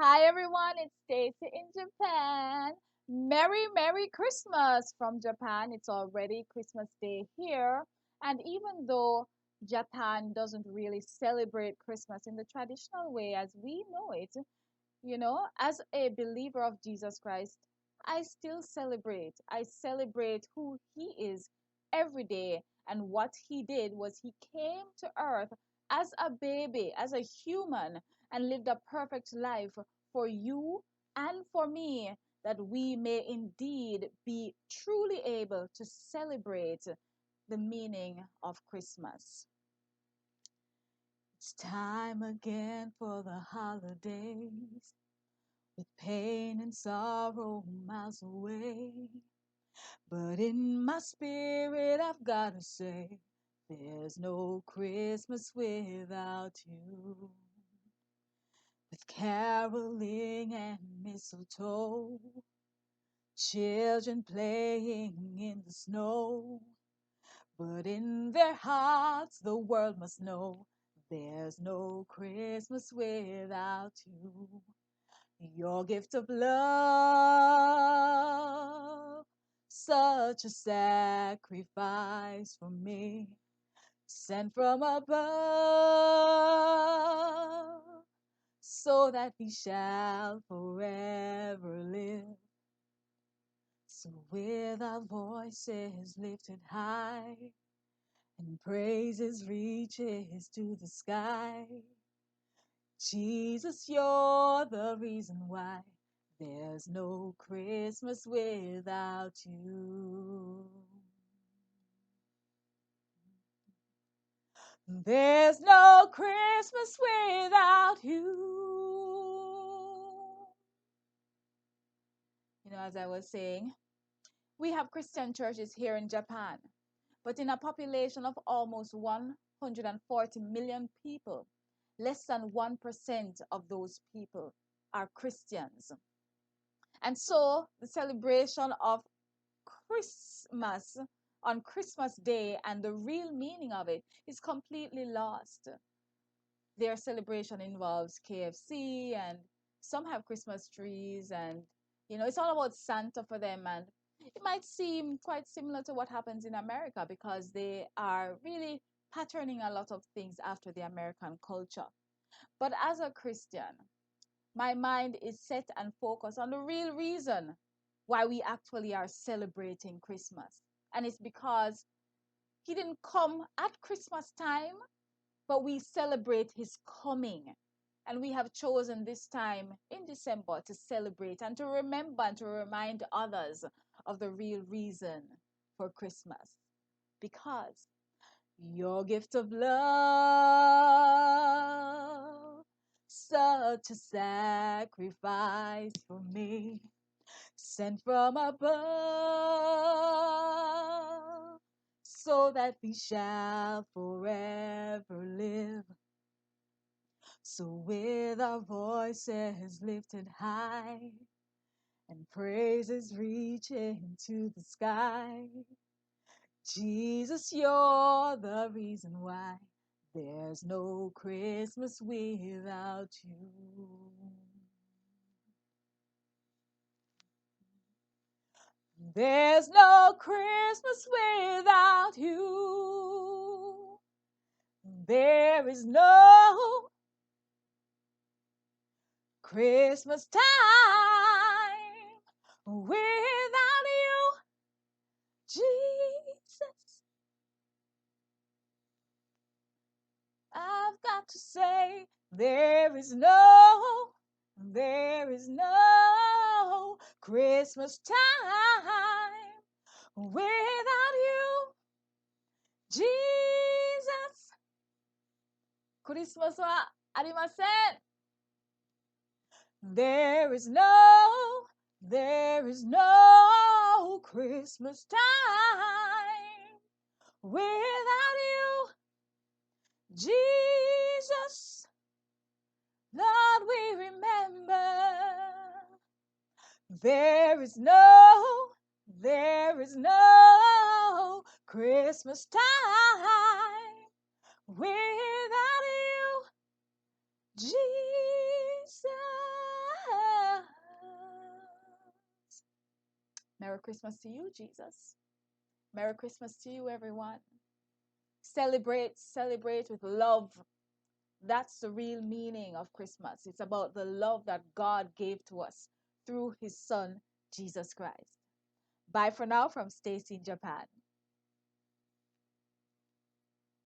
Hi everyone, it's Stacy in Japan. Merry Christmas from Japan. It's already Christmas Day here. And even though Japan doesn't really celebrate Christmas in the traditional way as we know it, as a believer of Jesus Christ, I still celebrate. I celebrate who he is every day. And what he did was he came to earth as a baby, as a human, and lived a perfect life for you and for me, that we may indeed be truly able to celebrate the meaning of Christmas. It's time again for the holidays, with pain and sorrow miles away. But in my spirit, I've got to say, there's no Christmas without you. With caroling and mistletoe, children playing in the snow. But in their hearts, the world must know, there's no Christmas without you. Your gift of love, such a sacrifice for me, sent from above, so that we shall forever live. So with our voices lifted high, and praises reaches to the sky, Jesus, you're the reason why there's no Christmas without you. There's no Christmas without you. As I was saying, we have Christian churches here in Japan, but in a population of almost 140 million people, less than 1% of those people are Christians. And so the celebration of Christmas on Christmas Day and the real meaning of it is completely lost. Their celebration involves KFC, and some have Christmas trees, and it's all about Santa for them. And it might seem quite similar to what happens in America, because they are really patterning a lot of things after the American culture. But as a Christian, my mind is set and focused on the real reason why we actually are celebrating Christmas. And it's because he didn't come at Christmas time, but we celebrate his coming. And we have chosen this time in December to celebrate and to remember and to remind others of the real reason for Christmas. Because your gift of love, such a sacrifice for me, sent from above, so that we shall forever live. So with our voices lifted high, and praises reaching to the sky, Jesus, you're the reason why there's no Christmas without you. There's no Christmas without you. There is no Christmas time without you, Jesus. I've got to say, there is no Christmas time without you, Jesus. Christmas wa arimasen. There is no Christmas time without you, Jesus. Lord, we remember there is no Christmas time without you, Jesus. Merry Christmas to you, Jesus. Merry Christmas to you, everyone. Celebrate, celebrate with love. That's the real meaning of Christmas. It's about the love that God gave to us through his son, Jesus Christ. Bye for now from Stacy in Japan.